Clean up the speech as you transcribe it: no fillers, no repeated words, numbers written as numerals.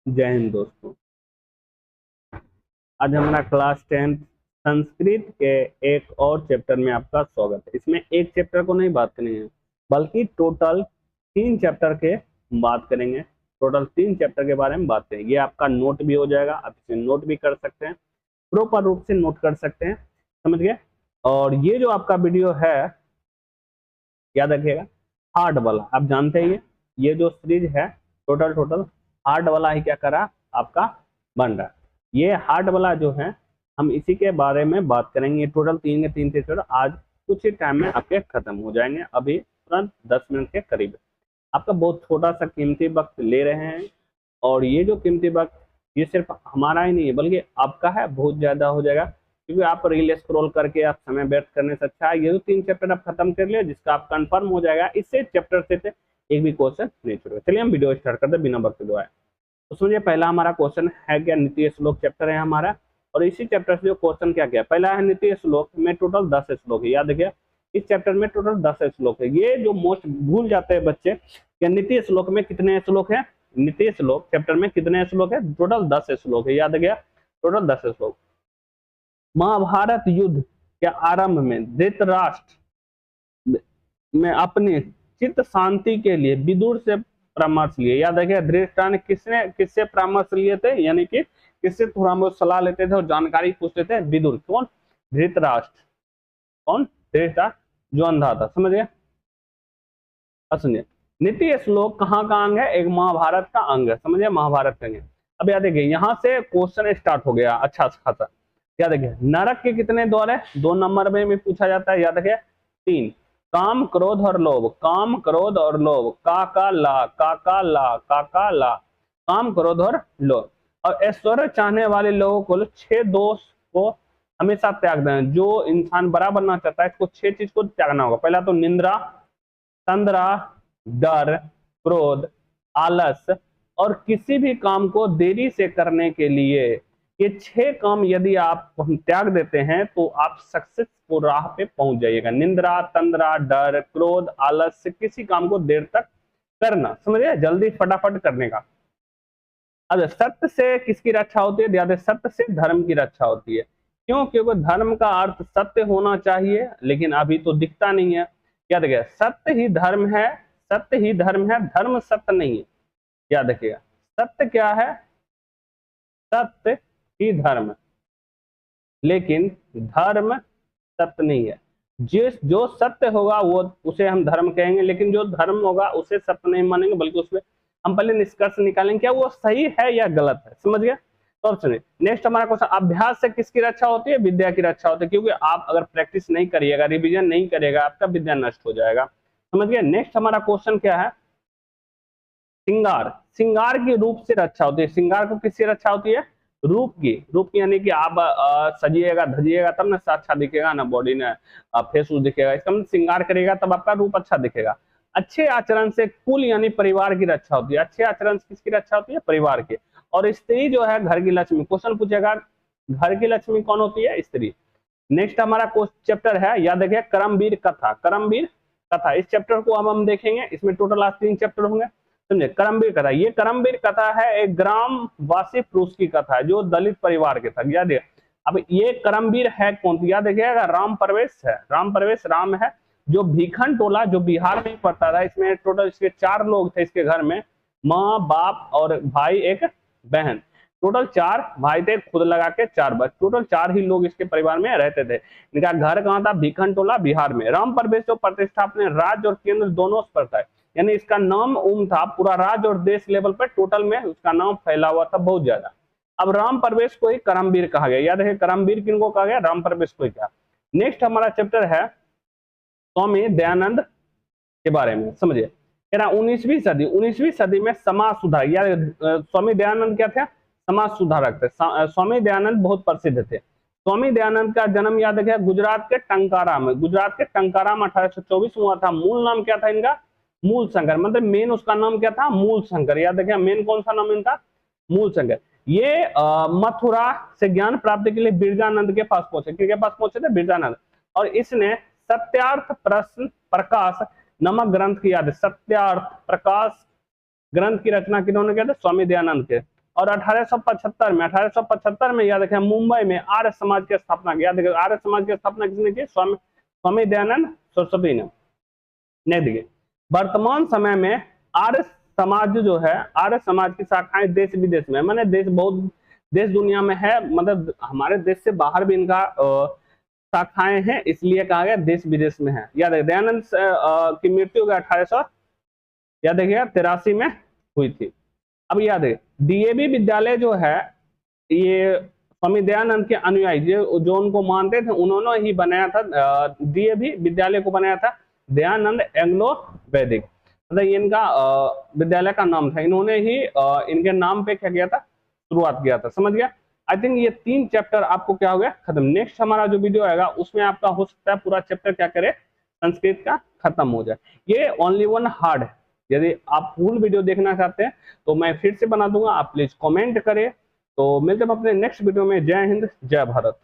जय हिंद दोस्तों। आज हमारा क्लास 10 संस्कृत के एक और चैप्टर में आपका स्वागत है। इसमें एक चैप्टर को नहीं बात करेंगे बल्कि टोटल 3 चैप्टर के बात करेंगे। टोटल 3 चैप्टर के बारे में बात करेंगे। ये आपका नोट भी हो जाएगा, आप इसे नोट भी कर सकते हैं, प्रॉपर रूप से नोट कर सकते हैं, समझ गए। और ये जो आपका वीडियो है याद रखिएगा हार्ड वाला, आप जानते हैं ये जो सीरीज है टोटल हार्ड वाला ही क्या करा आपका बन रहा है। ये हार्ड वाला जो है हम इसी के बारे में बात करेंगे। टोटल 3 चैप्टर आज कुछ ही टाइम में आपके खत्म हो जाएंगे, अभी तुरंत 10 मिनट के करीब। आपका बहुत छोटा सा कीमती वक्त ले रहे हैं और ये जो कीमती वक्त ये सिर्फ हमारा ही नहीं है बल्कि आपका है, बहुत ज्यादा हो जाएगा क्योंकि आप रील स्क्रॉल करके आप समय व्यर्थ करने से अच्छा है ये जो 3 चैप्टर आप खत्म कर लिया जिसका आप कंफर्म हो जाएगा। इससे चैप्टर से एक भी क्वेश्चन नहीं छूटेगा। चलिए हम वीडियो स्टार्ट करते हैं बिना वक्त गवाए। तो समझिए पहला हमारा क्वेश्चन है क्या, नीति श्लोक चैप्टर है हमारा और इसी चैप्टर से जो क्वेश्चन क्या क्या पहला है नीति श्लोक में टोटल 10 श्लोक है। याद रखिए इस चैप्टर में टोटल 10 श्लोक है। ये जो मोस्ट भूल जाते हैं बच्चे कि नीति श्लोक में कितने श्लोक है, नीति श्लोक चैप्टर में कितने श्लोक है, टोटल 10 श्लोक है। याद गया टोटल 10 श्लोक। महाभारत युद्ध के आरंभ में धृतराष्ट्र में अपनी चित्त शांति के लिए विदुर से परामर्श लिए। याद रखिए धृतराष्ट्र ने किससे परामर्श लिए थे, यानी कि किससे थोड़ा बहुत सलाह लेते थे और जानकारी पूछते थे, विदुर। कौन? धृतराष्ट्र। कौन? धृतराष्ट्र जो अंधा था, समझ गए। सुनिए नीति श्लोक कहाँ का अंग है, एक महाभारत का अंग है, समझिए महाभारत का अंग है। अब याद देखिए यहाँ से क्वेश्चन स्टार्ट हो गया अच्छा खासा। याद रखिए नरक के कितने द्वार है, 2 नंबर में भी पूछा जाता है। याद रखिए 3, काम क्रोध और लोभ। काम क्रोध और लोभ, का ला काम क्रोध और लोभ। और ऐश्वर्य चाहने वाले लोगों को 6 दोष को हमेशा त्याग देना। जो इंसान बड़ा बनना चाहता है इसको 6 चीज को त्यागना होगा। पहला तो निंद्रा, तंद्रा, डर, क्रोध, आलस और किसी भी काम को देरी से करने के लिए। ये 6 काम यदि आप त्याग देते हैं तो आप सक्सेस को राह पे पहुंच जाइएगा। निंद्रा, तंद्रा, डर, क्रोध, आलस से किसी काम को देर तक करना, समझिए जल्दी फटाफट करने का। अब सत्य से किसकी रक्षा होती है, याद है सत्य से धर्म की रक्षा होती है। क्यों? क्योंकि धर्म का अर्थ सत्य होना चाहिए लेकिन अभी तो दिखता नहीं है। याद रखिएगा सत्य ही धर्म है, सत्य ही धर्म है, धर्म सत्य नहीं है। याद रखिएगा सत्य क्या है, सत्य ही धर्म, लेकिन धर्म सत्य नहीं है। जो सत्य होगा वो उसे हम धर्म कहेंगे, लेकिन जो धर्म होगा उसे सत्य नहीं मानेंगे बल्कि उसमें हम पहले निष्कर्ष निकालेंगे क्या वो सही है या गलत है, समझ गए। तो अब सुनिए नेक्स्ट हमारा क्वेश्चन, अभ्यास से किसकी रक्षा होती है, विद्या की रक्षा होती है। क्योंकि आप अगर प्रैक्टिस नहीं करिएगा, रिवीजन नहीं करेगा, आपका विद्या नष्ट हो जाएगा, समझ गए। नेक्स्ट हमारा क्वेश्चन क्या है, श्रृंगार। श्रृंगार की रूप से रक्षा होती है। श्रृंगार को किससे रक्षा होती है, रूप की यानी कि आप सजिएगा धजिएगा तब ना अच्छा दिखेगा, ना बॉडी ना फेस दिखेगा, इसका मतलब श्रृंगार करेगा तब आपका रूप अच्छा दिखेगा। अच्छे आचरण से कुल यानी परिवार की रक्षा होती है। अच्छे आचरण से किसकी रक्षा होती है, परिवार की। और स्त्री जो है घर की लक्ष्मी। क्वेश्चन पूछेगा घर की लक्ष्मी कौन होती है, स्त्री। नेक्स्ट हमारा चैप्टर है, याद रखिए करमवीर कथा। करमवीर कथा इस चैप्टर को अब हम देखेंगे। इसमें टोटल आज 3 चैप्टर होंगे, समझे। करमवीर कथा, ये करमवीर कथा है एक ग्रामवासी पुरुष की कथा है जो दलित परिवार के था। याद है अब ये करमवीर है कौन, याद रखिएगा राम प्रवेश है। राम प्रवेश राम है जो भीखन टोला जो बिहार में पड़ता था। इसमें टोटल इसके 4 लोग थे इसके घर में, माँ बाप और भाई एक बहन। टोटल 4 भाई थे, खुद लगा के 4 बच्चे, टोटल 4 ही लोग इसके परिवार में रहते थे। इनका घर कहाँ था, भीखन टोला बिहार में। राम प्रवेश जो प्रतिष्ठा अपने राज्य और केंद्र दोनों पर था, यानी इसका नाम था पूरा राज्य और देश लेवल पर टोटल में उसका नाम फैला हुआ था बहुत ज्यादा। अब राम प्रवेश को ही करमवीर कहा गया। याद रखिए करमवीर किनको कहा गया, राम प्रवेश को ही कहा। नेक्स्ट हमारा चैप्टर है स्वामी दयानंद के बारे में, समझिए। कह रहा 19वीं सदी में समाज सुधार। यार स्वामी दयानंद क्या थे, समाज सुधारक थे। स्वामी दयानंद बहुत प्रसिद्ध थे। स्वामी दयानंद का जन्म याद रखिए गुजरात के टंकारा में। गुजरात के टंकारा में 1824 हुआ था। मूल नाम क्या था इनका, मूल शंकर, मतलब मेन उसका नाम क्या था, मूल शंकर। याद रखिए मेन कौन सा नाम इनका, मूल शंकर। ये मथुरा से ज्ञान प्राप्ति के लिए बिरजानंद के पास पहुंचे। किसके पास पहुंचे थे, बिरजानंद। और इसने सत्यार्थ प्रश्न प्रकाश नामक ग्रंथ की, याद है सत्यार्थ प्रकाश ग्रंथ की रचना किन्होंने किया था, स्वामी दयानंद के। और 1875 में याद रखें मुंबई में आर्य समाज की स्थापना की। याद रखें आर्य समाज की स्थापना किसने की? स्वामी दयानंद सरस्वती ने देखिए वर्तमान समय में आर्य समाज जो है, आर्य समाज की शाखाएं देश विदेश में, माने देश दुनिया में है, मतलब हमारे देश से बाहर भी इनका शाखाएं हैं, इसलिए कहा गया देश विदेश में है। याद है दयानंद की मृत्यु 1800 याद देखिएगा 83 में हुई थी। अब याद है डीएवी विद्यालय जो है ये स्वामी दयानंद के अनुयायी जो उनको मानते थे उन्होंने ही बनाया था। डीएवी विद्यालय को बनाया था दयानंद एंग्लो वैदिक, मतलब ये इनका विद्यालय का नाम था। इन्होंने ही इनके नाम पे क्या किया था? शुरुआत किया था। समझ गया? आई थिंक ये 3 चैप्टर आपको क्या हो गया? खत्म। नेक्स्ट हमारा जो वीडियो आएगा उसमें आपका हो सकता है पूरा चैप्टर क्या करे? संस्कृत का खत्म हो जाए। ये ओनली वन हार्ड है। यदि आप फुल वीडियो देखना चाहते हैं तो मैं फिर से बना दूंगा, आप प्लीज कमेंट करें। तो मिलते हैं अपने नेक्स्ट वीडियो में। जय हिंद, जय भारत।